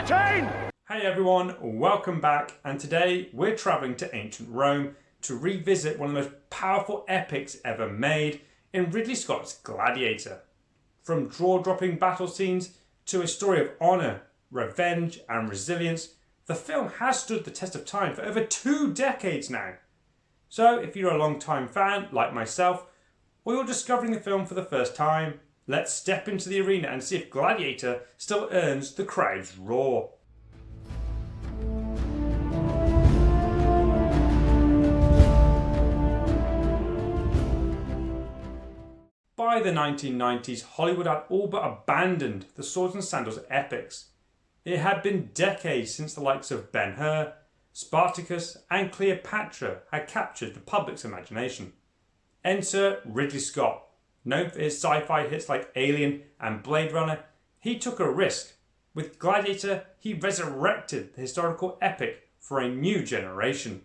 guillotine! Hey everyone, welcome back, and today we're travelling to ancient Rome to revisit one of the most powerful epics ever made in Ridley Scott's Gladiator. From jaw-dropping battle scenes to a story of honour, revenge and resilience, the film has stood the test of time for over 2 decades now. So if you're a long-time fan like myself, or you're discovering the film for the first time, let's step into the arena and see if Gladiator still earns the crowd's roar. By the 1990s, Hollywood had all but abandoned the swords and sandals epics. It had been decades since the likes of Ben-Hur, Spartacus and Cleopatra had captured the public's imagination. Enter Ridley Scott. Known for his sci-fi hits like Alien and Blade Runner, he took a risk. With Gladiator, he resurrected the historical epic for a new generation.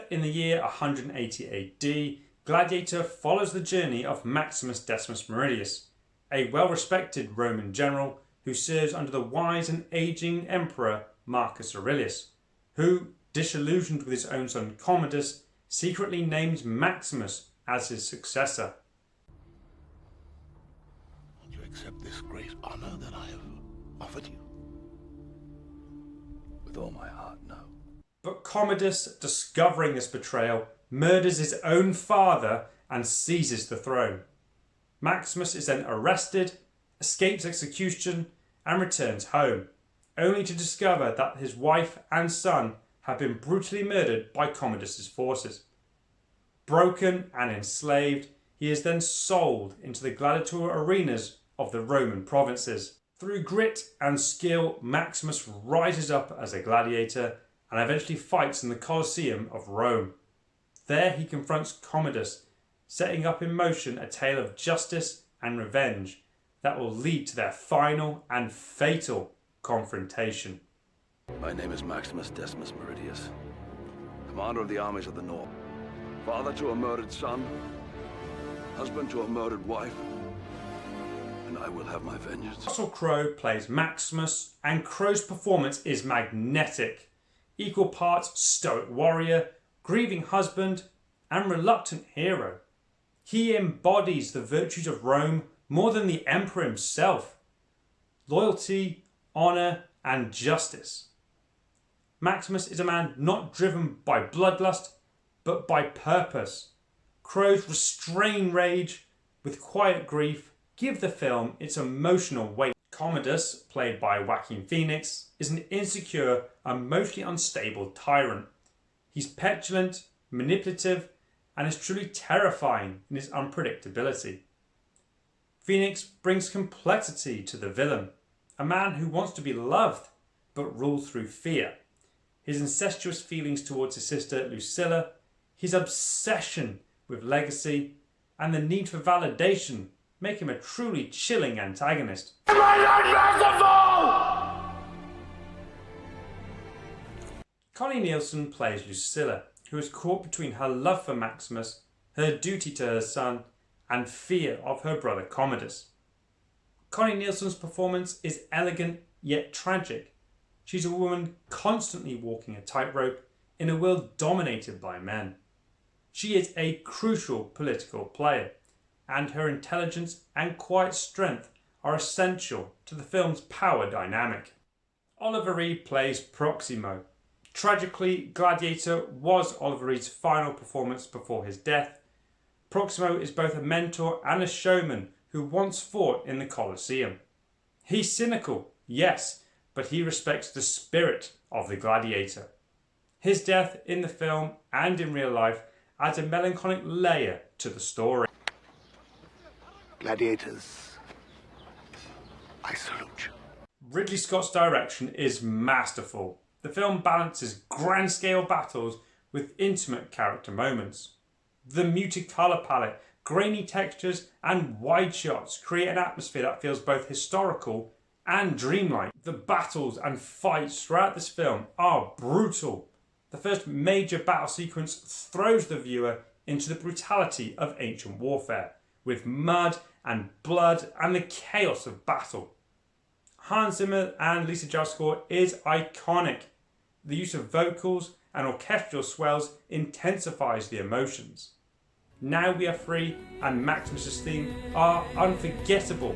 In the year 180 AD, Gladiator follows the journey of Maximus Decimus Meridius, a well-respected Roman general who serves under the wise and aging emperor Marcus Aurelius, who, disillusioned with his own son Commodus, secretly names Maximus as his successor. Will you accept this great honor that I have offered you? With all my heart, no. But Commodus, discovering this betrayal, murders his own father and seizes the throne. Maximus is then arrested, escapes execution and returns home, only to discover that his wife and son have been brutally murdered by Commodus's forces. Broken and enslaved, he is then sold into the gladiatorial arenas of the Roman provinces. Through grit and skill, Maximus rises up as a gladiator and eventually fights in the Colosseum of Rome. There he confronts Commodus, setting up in motion a tale of justice and revenge that will lead to their final and fatal confrontation. My name is Maximus Decimus Meridius, commander of the armies of the North, father to a murdered son, husband to a murdered wife, and I will have my vengeance. Russell Crowe plays Maximus, and Crowe's performance is magnetic. Equal parts stoic warrior, grieving husband and reluctant hero. He embodies the virtues of Rome more than the emperor himself. Loyalty, honour and justice. Maximus is a man not driven by bloodlust but by purpose. Crowe's restrained rage with quiet grief give the film its emotional weight. Commodus, played by Joaquin Phoenix, is an insecure, emotionally unstable tyrant. He's petulant, manipulative, and is truly terrifying in his unpredictability. Phoenix brings complexity to the villain, a man who wants to be loved but ruled through fear. His incestuous feelings towards his sister Lucilla, his obsession with legacy, and the need for validation make him a truly chilling antagonist. Am I not merciful? Connie Nielsen plays Lucilla, who is caught between her love for Maximus, her duty to her son, and fear of her brother Commodus. Connie Nielsen's performance is elegant yet tragic. She's a woman constantly walking a tightrope in a world dominated by men. She is a crucial political player, and her intelligence and quiet strength are essential to the film's power dynamic. Oliver Reed plays Proximo. Tragically, Gladiator was Oliver Reed's final performance before his death. Proximo is both a mentor and a showman who once fought in the Colosseum. He's cynical, yes, but he respects the spirit of the gladiator. His death in the film and in real life adds a melancholic layer to the story. Gladiators, I salute you. Ridley Scott's direction is masterful. The film balances grand-scale battles with intimate character moments. The muted colour palette, grainy textures and wide shots create an atmosphere that feels both historical and dreamlike. The battles and fights throughout this film are brutal. The first major battle sequence throws the viewer into the brutality of ancient warfare, with mud and blood and the chaos of battle. Hans Zimmer and Lisa Jones' score is iconic. The use of vocals and orchestral swells intensifies the emotions. Now We Are Free and Maximus' theme are unforgettable,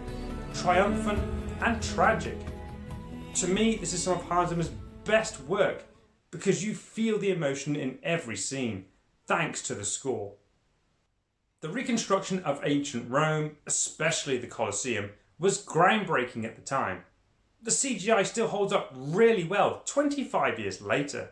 triumphant and tragic. To me, this is some of Hans Zimmer's best work because you feel the emotion in every scene, thanks to the score. The reconstruction of ancient Rome, especially the Colosseum, was groundbreaking at the time. The CGI still holds up really well 25 years later.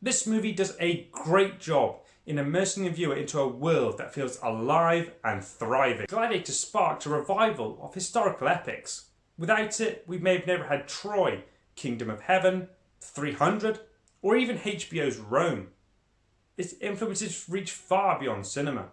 This movie does a great job in immersing the viewer into a world that feels alive and thriving. Gladiator sparked a revival of historical epics. Without it, we may have never had Troy, Kingdom of Heaven, 300, or even HBO's Rome. Its influences reach far beyond cinema.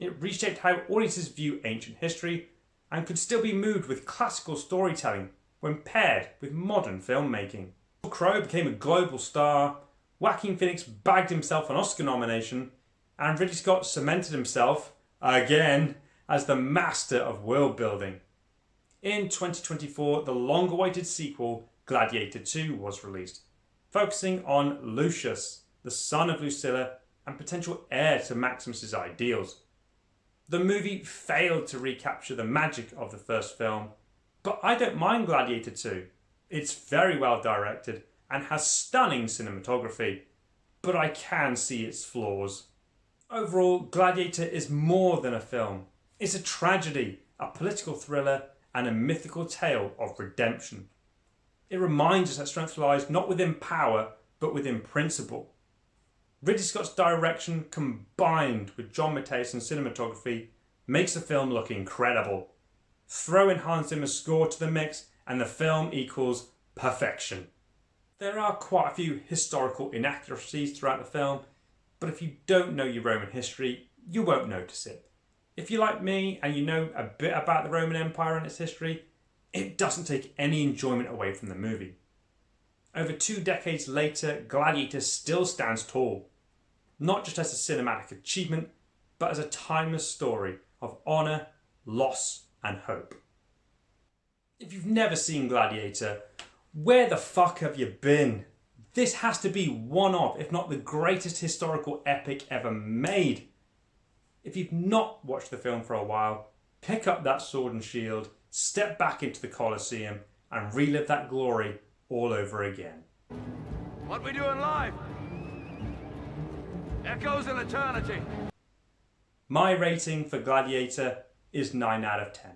It reshaped how audiences view ancient history and could still be moved with classical storytelling when paired with modern filmmaking. Crowe became a global star, Joaquin Phoenix bagged himself an Oscar nomination, and Ridley Scott cemented himself, again, as the master of world building. In 2024, the long-awaited sequel, Gladiator 2, was released, focusing on Lucius, the son of Lucilla and potential heir to Maximus's ideals. The movie failed to recapture the magic of the first film, but I don't mind Gladiator 2. It's very well directed and has stunning cinematography, but I can see its flaws. Overall, Gladiator is more than a film. It's a tragedy, a political thriller, and a mythical tale of redemption. It reminds us that strength lies not within power, but within principle. Ridley Scott's direction combined with John Mathiassen's cinematography makes the film look incredible. Throw in Hans Zimmer's score to the mix and the film equals perfection. There are quite a few historical inaccuracies throughout the film, but if you don't know your Roman history, you won't notice it. If you're like me and you know a bit about the Roman Empire and its history, it doesn't take any enjoyment away from the movie. Over 2 decades later, Gladiator still stands tall, not just as a cinematic achievement, but as a timeless story of honour, loss and hope. If you've never seen Gladiator, where the fuck have you been? This has to be one of, if not the greatest historical epic ever made. If you've not watched the film for a while, pick up that sword and shield, step back into the Colosseum and relive that glory all over again. What we doing live? Echoes in eternity. My rating for Gladiator is 9 out of 10.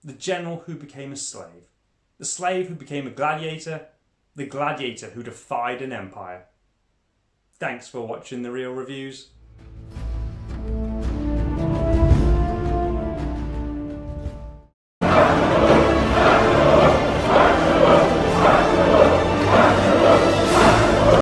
The general who became a slave. The slave who became a gladiator. The gladiator who defied an empire. Thanks for watching The Real Reviews.